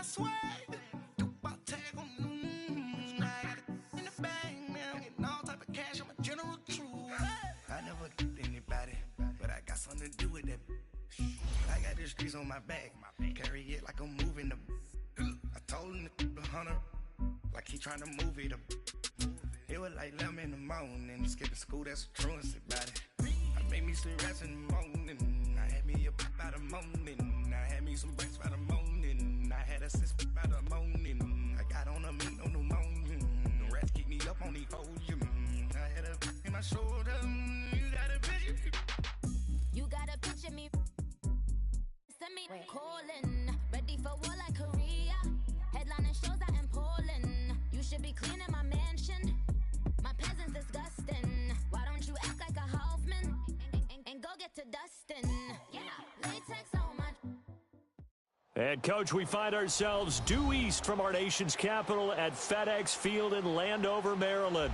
swag. Tag on I got it in the bag, man. I'm getting all type of cash. I'm a general true. I never killed anybody, but I got something to do with that. I got the streets on my back. Carry it like I'm moving the. I told him the 100, like he trying to move it up. It was like 11 in the morning. Skipping school, that's a truancy about it. I made me some rest in the morning. I had me a pop by the morning. I had me some breaks by the morning. I had a sis by the morning. I got on a meat on the morning. The rats keep me up on the podium. I had a in my shoulder. You got a picture. You got a picture me. Send me calling. Ready for war like Korea. Headlining shows out in Poland. You should be cleaning my mansion. My peasants disgusting. Why don't you act like a Hoffman and go get to Dustin? Yeah, latex so much. And, Coach, we find ourselves due east from our nation's capital at FedEx Field in Landover, Maryland.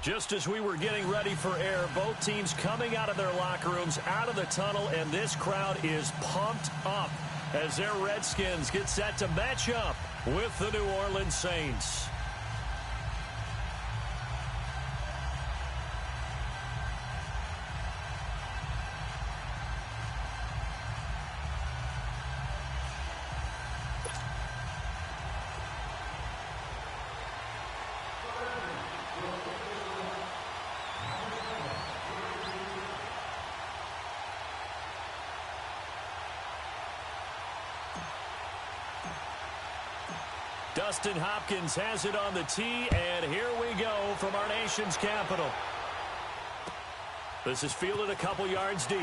Just as we were getting ready for air, both teams coming out of their locker rooms, out of the tunnel, and this crowd is pumped up as their Redskins get set to match up with the New Orleans Saints. Dustin Hopkins has it on the tee, and here we go from our nation's capital. This is fielded a couple yards deep.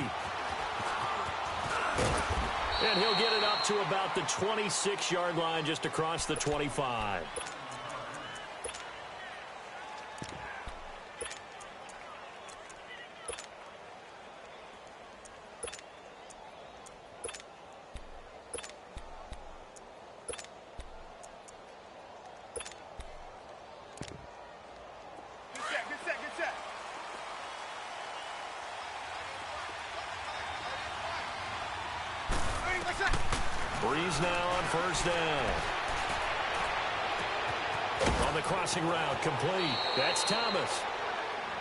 And he'll get it up to about the 26-yard line, just across the 25. Breeze now on first down. On the crossing route, complete. That's Thomas.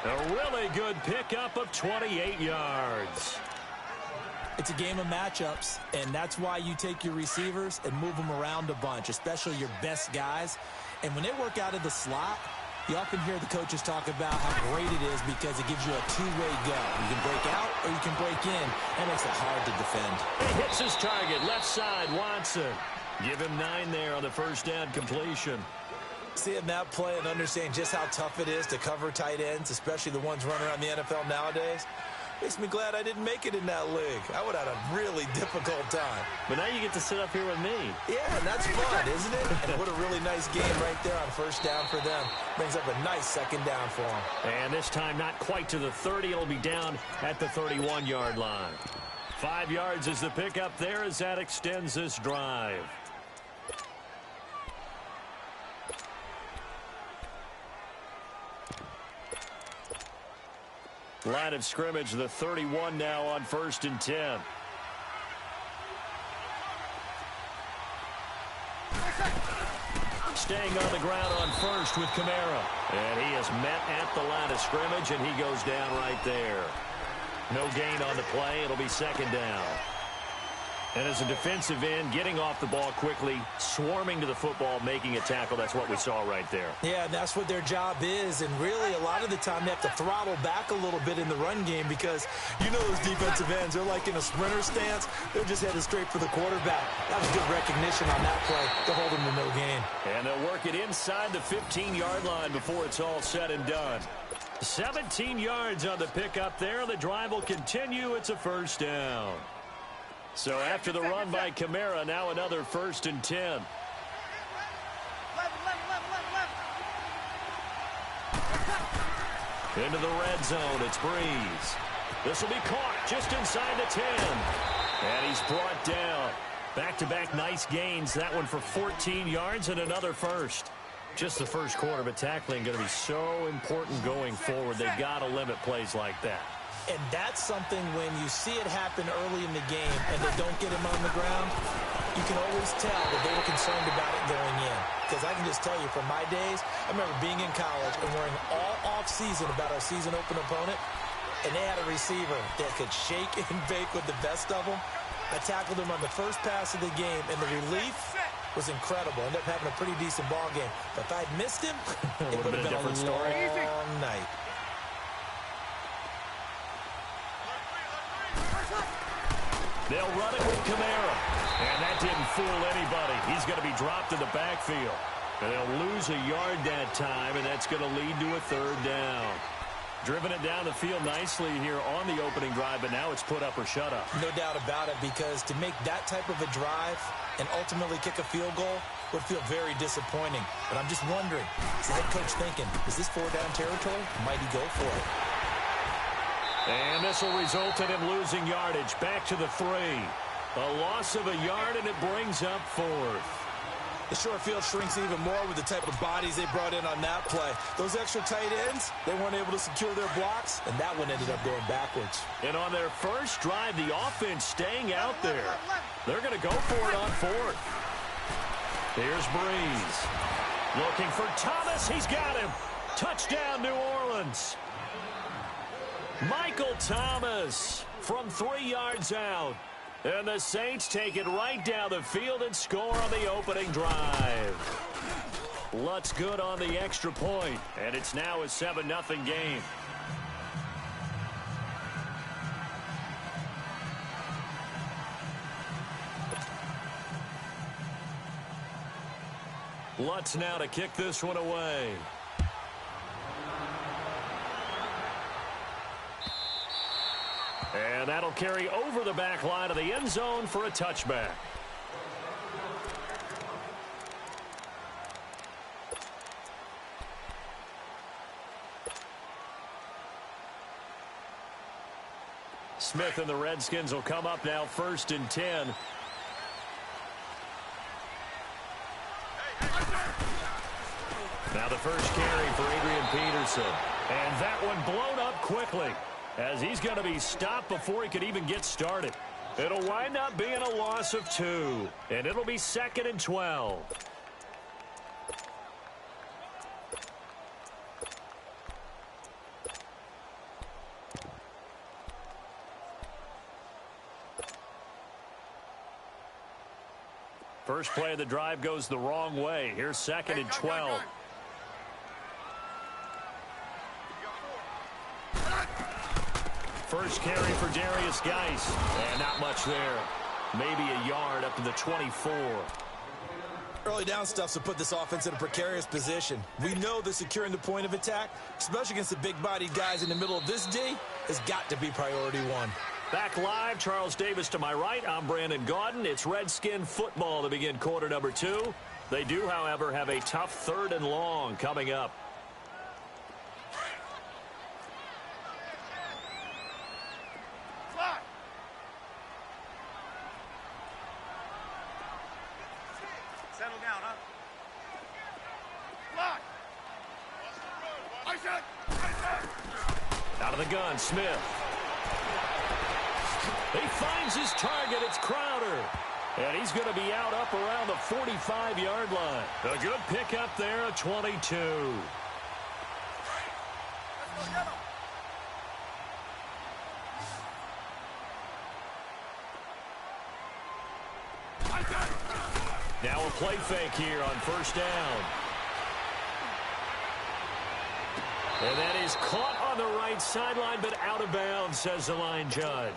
A really good pickup of 28 yards. It's a game of matchups, and that's why you take your receivers and move them around a bunch, especially your best guys. And when they work out of the slot, you often hear the coaches talk about how great it is because it gives you a two-way go. You can break out or you can break in. That makes it hard to defend. He hits his target, left side, Watson. Give him 9 there on the first down completion. Seeing that play and understanding just how tough it is to cover tight ends, especially the ones running around the NFL nowadays, makes me glad I didn't make it in that league. I would have had a really difficult time. But now you get to sit up here with me. Yeah, and that's fun, isn't it? And what a really nice game right there on first down for them. Brings up a nice second down for them. And this time not quite to the 30. It'll be down at the 31-yard line. 5 yards is the pickup there as that extends this drive. Line of scrimmage, the 31 now on 1st and 10. Staying on the ground on first with Kamara. And he is met at the line of scrimmage, and he goes down right there. No gain on the play. It'll be second down. And as a defensive end, getting off the ball quickly, swarming to the football, making a tackle, that's what we saw right there. Yeah, that's what their job is. And really, a lot of the time, they have to throttle back a little bit in the run game because you know those defensive ends, they're like in a sprinter stance. They're just headed straight for the quarterback. That was good recognition on that play to hold them to no gain. And they'll work it inside the 15-yard line before it's all said and done. 17 yards on the pickup there. The drive will continue. It's a first down. So after the run by Kamara, now another 1st and 10. Into the red zone, it's Breeze. This will be caught just inside the 10. And he's brought down. Back-to-back nice gains. That one for 14 yards and another first. Just the first quarter, but tackling going to be so important going forward. They've got to limit plays like that. And that's something when you see it happen early in the game and they don't get him on the ground, you can always tell that they were concerned about it going in. Because I can just tell you, from my days, I remember being in college and worrying all off-season about our season-open opponent, and they had a receiver that could shake and bake with the best of them. I tackled him on the first pass of the game, and the relief was incredible. Ended up having a pretty decent ball game. But if I'd missed him, it would have been a long night. They'll run it with Kamara. And that didn't fool anybody. He's going to be dropped in the backfield. And they'll lose a yard that time, and that's going to lead to a third down. Driven it down the field nicely here on the opening drive, but now it's put up or shut up. No doubt about it, because to make that type of a drive and ultimately kick a field goal would feel very disappointing. But I'm just wondering, is the head coach thinking, is this four-down territory? Might he go for it? And this will result in him losing yardage. Back to the 3. A loss of a yard, and it brings up 4th. The short field shrinks even more with the type of bodies they brought in on that play. Those extra tight ends, they weren't able to secure their blocks, and that one ended up going backwards. And on their first drive, the offense staying out there. They're going to go for it on 4th. Here's Breeze. Looking for Thomas. He's got him. Touchdown, New Orleans. Michael Thomas from 3 yards out. And the Saints take it right down the field and score on the opening drive. Lutz good on the extra point, and it's now a 7-0 game. Lutz now to kick this one away. And that'll carry over the back line of the end zone for a touchback. Smith and the Redskins will come up now 1st and 10. Now the first carry for Adrian Peterson. And that one blown up quickly, as he's going to be stopped before he could even get started. It'll wind up being a loss of 2, and it'll be 2nd and 12. First play of the drive goes the wrong way. Here's 2nd and 12. First carry for Darius Geis. And not much there. Maybe a yard up to the 24. Early down stuff to put this offense in a precarious position. We know that securing the point of attack, especially against the big-bodied guys in the middle of this D, has got to be priority 1. Back live, Charles Davis to my right. I'm Brandon Gaudin. It's Redskin football to begin quarter number 2. They do, however, have a tough 3rd and long coming up. Settle down, huh? Out of the gun, Smith. He finds his target. It's Crowder. And he's going to be out up around the 45-yard line. A good pickup there, a 22. Now a play fake here on first down. And that is caught on the right sideline, but out of bounds, says the line judge.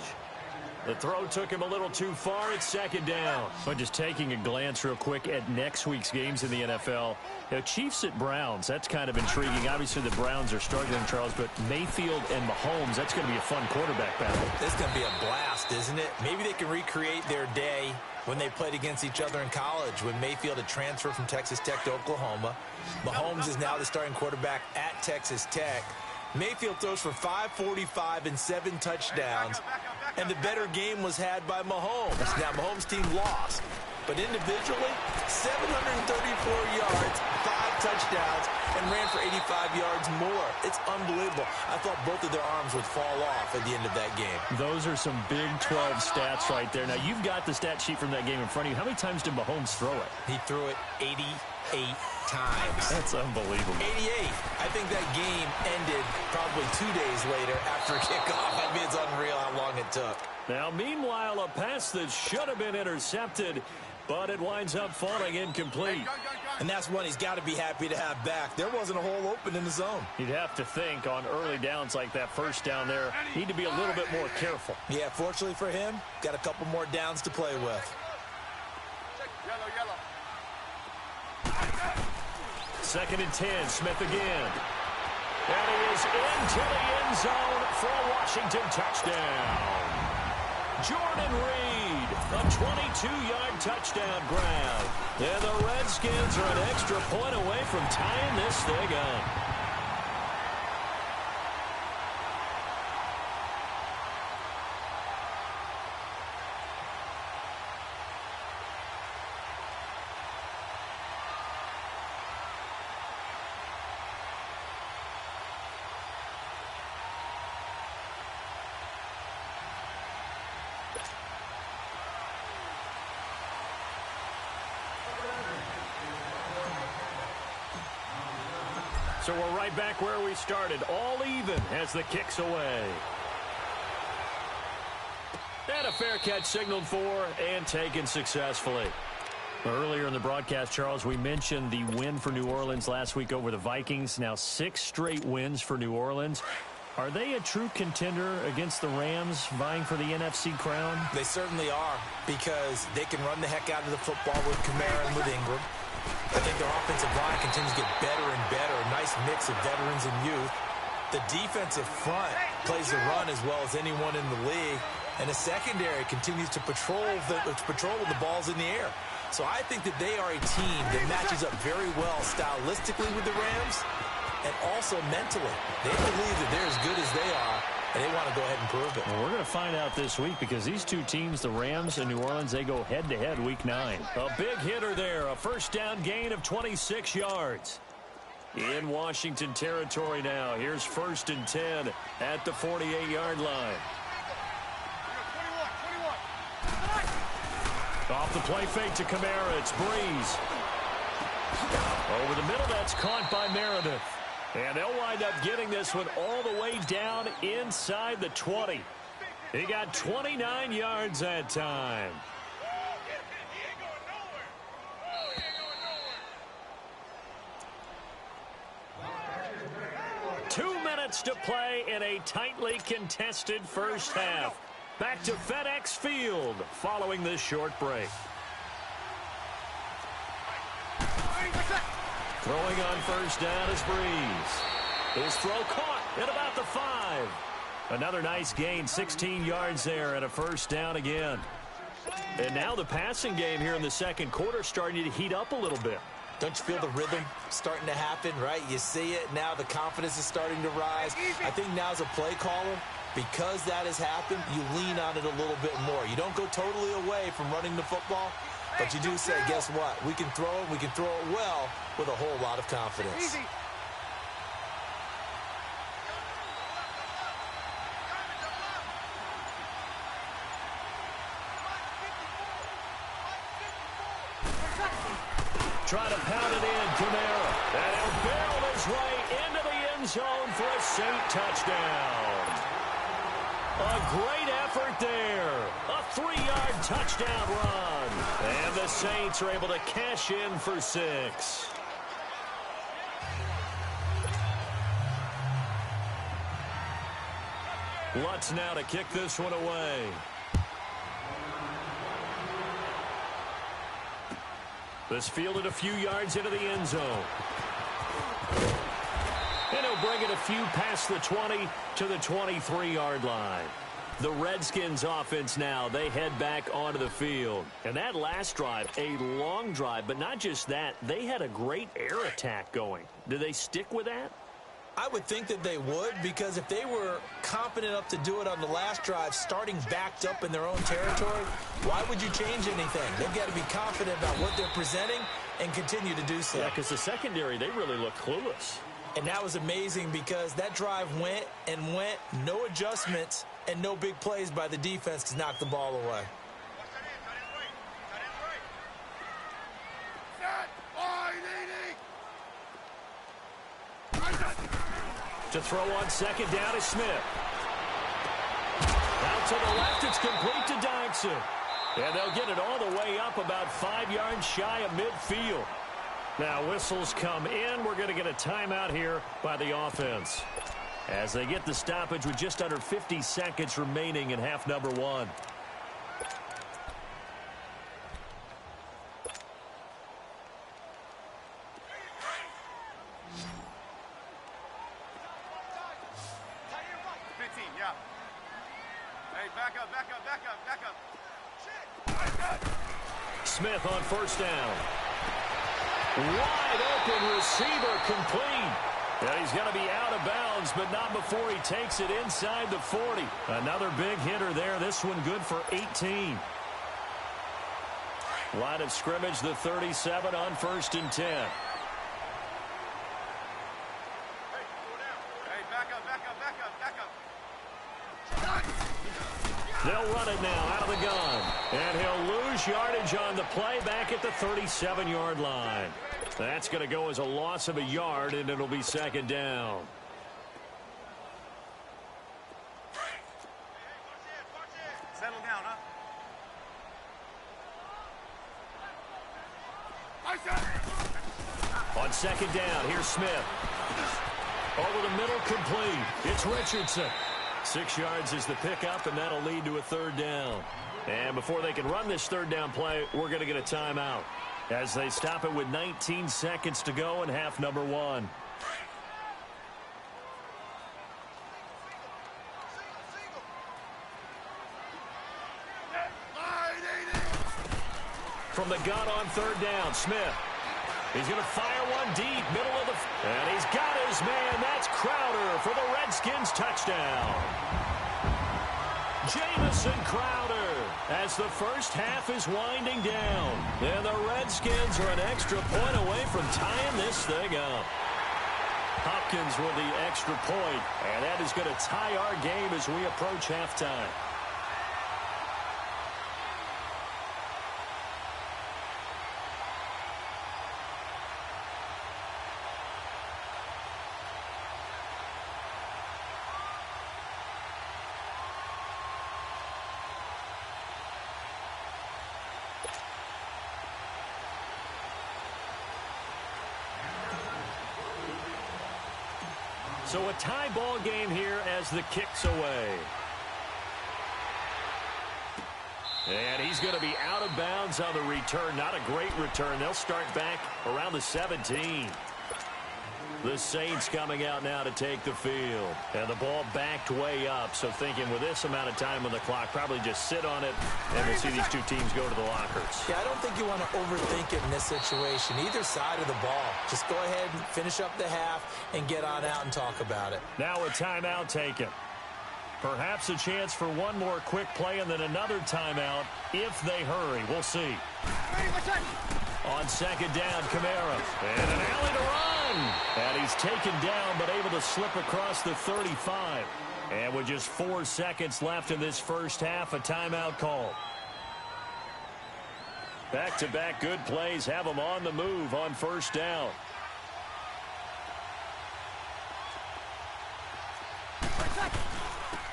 The throw took him a little too far. It's 2nd down. But just taking a glance real quick at next week's games in the NFL. You know, Chiefs at Browns, that's kind of intriguing. Obviously, the Browns are struggling, Charles, but Mayfield and Mahomes, that's going to be a fun quarterback battle. This is going to be a blast, isn't it? Maybe they can recreate their day when they played against each other in college, when Mayfield had transferred from Texas Tech to Oklahoma. Mahomes is now the starting quarterback at Texas Tech. Mayfield throws for 545 and 7 touchdowns, and the better game was had by Mahomes. Now, Mahomes' team lost, But individually, 734 yards, 5 touchdowns, and ran for 85 yards more. It's unbelievable. I thought both of their arms would fall off at the end of that game. Those are some Big 12 stats right there. Now, you've got the stat sheet from that game in front of you. How many times did Mahomes throw it? He threw it 88 times. That's unbelievable. 88. I think that game ended probably 2 days later after kickoff. I mean, it's unreal how long it took. Now, meanwhile, a pass that should have been intercepted, but it winds up falling incomplete. And that's one he's got to be happy to have back. There wasn't a hole open in the zone. You'd have to think on early downs like that first down there, need to be a little bit more careful. Yeah, fortunately for him, got a couple more downs to play with. Yellow. 2nd and 10, Smith again. And he is into the end zone for a Washington touchdown. Jordan Reed, a 22-yard touchdown grab. And the Redskins are an extra point away from tying this thing up. So we're right back where we started, all even as the kick's away. And a fair catch signaled for and taken successfully. Earlier in the broadcast, Charles, we mentioned the win for New Orleans last week over the Vikings. Now 6 straight wins for New Orleans. Are they a true contender against the Rams vying for the NFC crown? They certainly are, because they can run the heck out of the football with Kamara and with Ingram. I think their offensive line continues to get better and better. A nice mix of veterans and youth. The defensive front plays the run as well as anyone in the league. And the secondary continues to patrol the balls in the air. So I think that they are a team that matches up very well stylistically with the Rams and also mentally. They believe that they're as good as they are, and they want to go ahead and prove it. Well, we're going to find out this week because these two teams, the Rams and New Orleans, they go head-to-head week 9. A big hitter there, a first down gain of 26 yards. In Washington territory now. Here's 1st and 10 at the 48-yard line. 21. Off the play fake to Kamara, it's Breeze. Over the middle, that's caught by Meredith. And they'll wind up getting this one all the way down inside the 20. He got 29 yards that time. 2 minutes to play in a tightly contested first half. Back to FedEx Field following this short break. Throwing on first down is Breeze. His throw caught at about the 5. Another nice gain, 16 yards there and a first down again. And now the passing game here in the second quarter starting to heat up a little bit. Don't you feel the rhythm starting to happen, right? You see it. Now the confidence is starting to rise. I think now as a play caller, because that has happened, you lean on it a little bit more. You don't go totally away from running the football, but you do say, guess what? We can throw it. We can throw it well with a whole lot of confidence. Easy. Try to pound it in, Kamara. And he'll barrel his way into the end zone for a Saint touchdown. A great effort there. A 3-yard touchdown run. And the Saints are able to cash in for 6. Lutz now to kick this one away. This fielded a few yards into the end zone. And he'll bring it a few past the 20 to the 23-yard line. The Redskins offense now, they head back onto the field. And that last drive, a long drive, but not just that, they had a great air attack going. Do they stick with that? I would think that they would, because if they were confident enough to do it on the last drive, starting backed up in their own territory, why would you change anything? They've got to be confident about what they're presenting and continue to do so. Yeah, because the secondary, they really look clueless. And that was amazing because that drive went and went, no adjustments, and no big plays by the defense to knock the ball away. To throw on second down is Smith. Out to the left, it's complete to Dyson. And they'll get it all the way up about 5 yards shy of midfield. Now whistles come in. We're going to get a timeout here by the offense, as they get the stoppage with just under 50 seconds remaining in half number one. Smith on first down. Wide open receiver complete. And he's going to be out of bounds, but not before he takes it inside the 40. Another big hitter there. This one good for 18. Line of scrimmage, the 37 on 1st and 10. They'll run it now out of the gun. And he'll lose yardage on the play back at the 37-yard line. That's going to go as a loss of a yard, and it'll be second down. Settle down, huh? On second down, here's Smith. Over the middle, complete. It's Richardson. 6 yards is the pickup, and that'll lead to a third down. And before they can run this third down play, we're going to get a timeout, as they stop it with 19 seconds to go in half number one. From the gun on third down, Smith. He's going to fire one deep, middle of the... And he's got his man. That's Crowder for the Redskins touchdown. Jamison Crowder, as the first half is winding down. And the Redskins are an extra point away from tying this thing up. Hopkins with the extra point, and that is going to tie our game as we approach halftime. So a tie ball game here as the kick's away. And he's going to be out of bounds on the return. Not a great return. They'll start back around the 17. The Saints coming out now to take the field. And the ball backed way up. So thinking with this amount of time on the clock, probably just sit on it, and we'll see these two teams go to the lockers. Yeah, I don't think you want to overthink it in this situation. Either side of the ball. Just go ahead and finish up the half and get on out and talk about it. Now a timeout taken. Perhaps a chance for one more quick play and then another timeout if they hurry. We'll see. On second down, Kamara. And an alley to run. And he's taken down but able to slip across the 35. And with just 4 seconds left in this first half, a timeout call. Back-to-back good plays have them on the move on first down.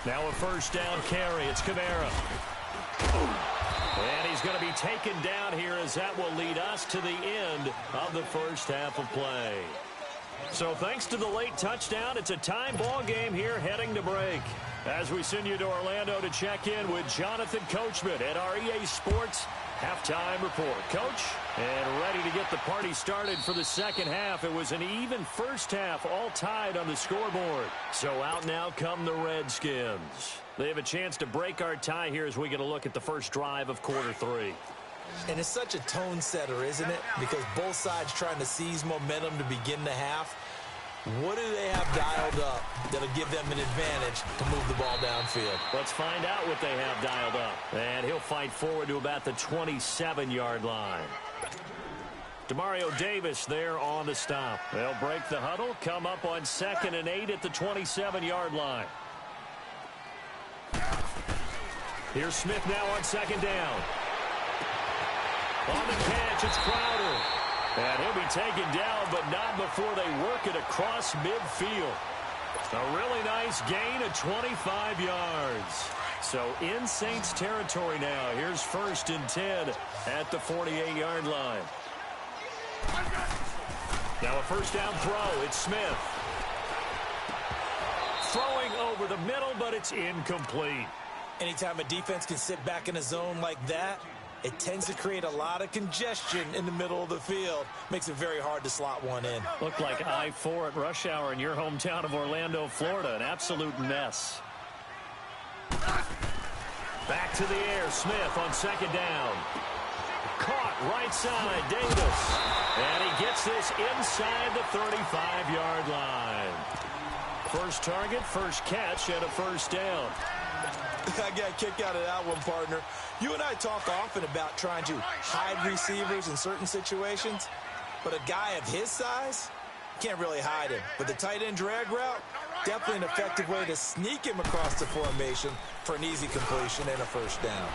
Now a first down carry. It's Kamara. And he's going to be taken down here, as that will lead us to the end of the first half of play. So thanks to the late touchdown, it's a tie ball game here heading to break. As we send you to Orlando to check in with Jonathan Coachman at our EA Sports Halftime Report. Coach, and ready to get the party started for the second half. It was an even first half, all tied on the scoreboard. So out now come the Redskins. They have a chance to break our tie here as we get a look at the first drive of quarter three. And it's such a tone setter, isn't it? Because both sides trying to seize momentum to begin the half. What do they have dialed up that'll give them an advantage to move the ball downfield? Let's find out what they have dialed up. And he'll fight forward to about the 27-yard line. Demario Davis there on the stop. They'll break the huddle, come up on 2nd and 8 at the 27-yard line. Here's Smith now on 2nd down. On the catch, it's Crowder. And he'll be taken down, but not before they work it across midfield. A really nice gain of 25 yards. So in Saints territory now. Here's 1st and 10 at the 48-yard line. Now a 1st down throw. It's Smith. Throwing over the middle, but it's incomplete. Anytime a defense can sit back in a zone like that, it tends to create a lot of congestion in the middle of the field. Makes it very hard to slot one in. Looked like I-4 at rush hour in your hometown of Orlando, Florida. An absolute mess. Back to the air. Smith on 2nd down. Caught right side. Davis. And he gets this inside the 35-yard line. First target, first catch, and a 1st down. I got a kick out of that one, partner. You and I talk often about trying to hide receivers in certain situations, but a guy of his size can't really hide him. But the tight end drag route, definitely an effective way to sneak him across the formation for an easy completion and a 1st down.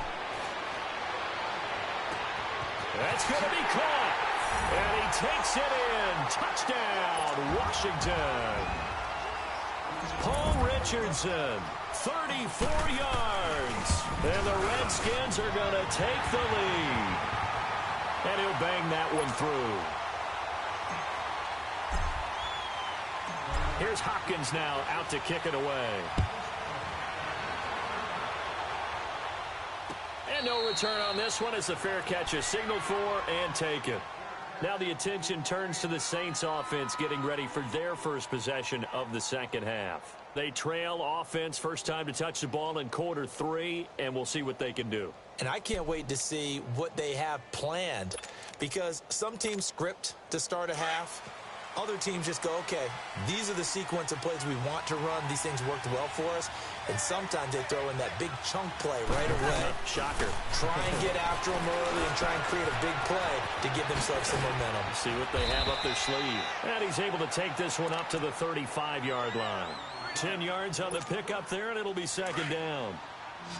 That's going to be caught. And he takes it in. Touchdown, Washington. Paul Richardson, 34 yards. And the Redskins are going to take the lead. And he'll bang that one through. Here's Hopkins now out to kick it away. And no return on this one as the fair catch is signaled for and taken. Now the attention turns to the Saints offense getting ready for their first possession of the 2nd half. They trail offense, first time to touch the ball in quarter 3, and we'll see what they can do. And I can't wait to see what they have planned, because some teams script to start a half. Other teams just go, okay, these are the sequence of plays we want to run. These things worked well for us. And sometimes they throw in that big chunk play right away. Shocker. Try and get after them early and try and create a big play to give themselves some momentum. See what they have up their sleeve. And he's able to take this one up to the 35-yard line. 10 yards on the pickup there, and it'll be 2nd down.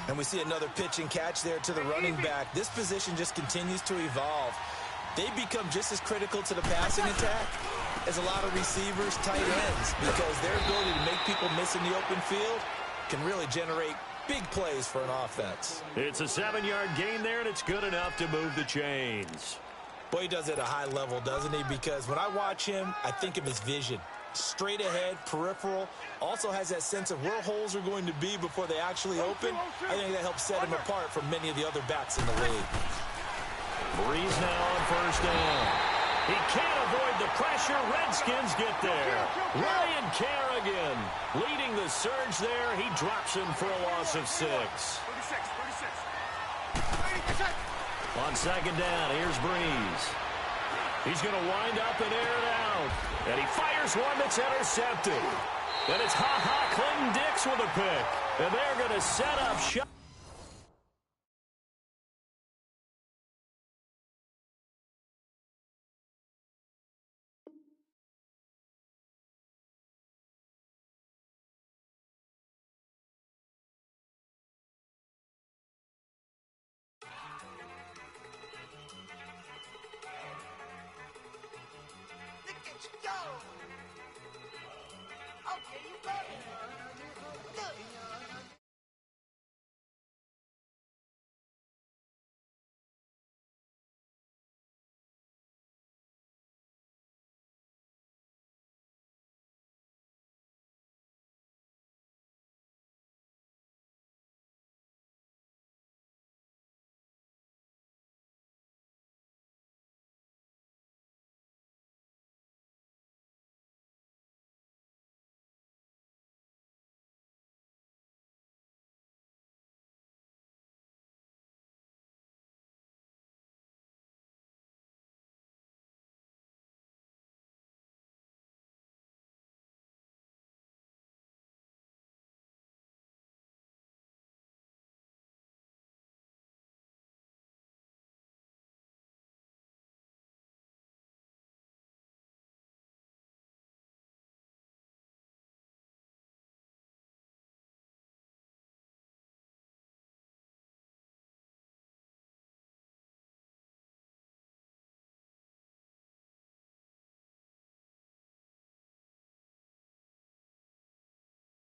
And we see another pitch and catch there to the running back. This position just continues to evolve. They become just as critical to the passing attack as a lot of receivers, tight ends, because their ability to make people miss in the open field can really generate big plays for an offense. It's a 7-yard gain there, and it's good enough to move the chains. Boy, he does it at a high level, doesn't he? Because when I watch him, I think of his vision. Straight ahead, peripheral, also has that sense of where holes are going to be before they actually open. I think that helps set him apart from many of the other backs in the league. Breeze now on 1st down. He can't avoid the pressure. Redskins get there. Ryan Kerrigan leading the surge there. He drops him for a loss of 6. 36. On 2nd down, here's Breeze. He's going to wind up and air it out. And he fires one that's intercepted. And it's Clinton Dix with a pick. And they're going to set up shot.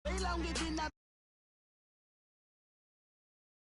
Elongated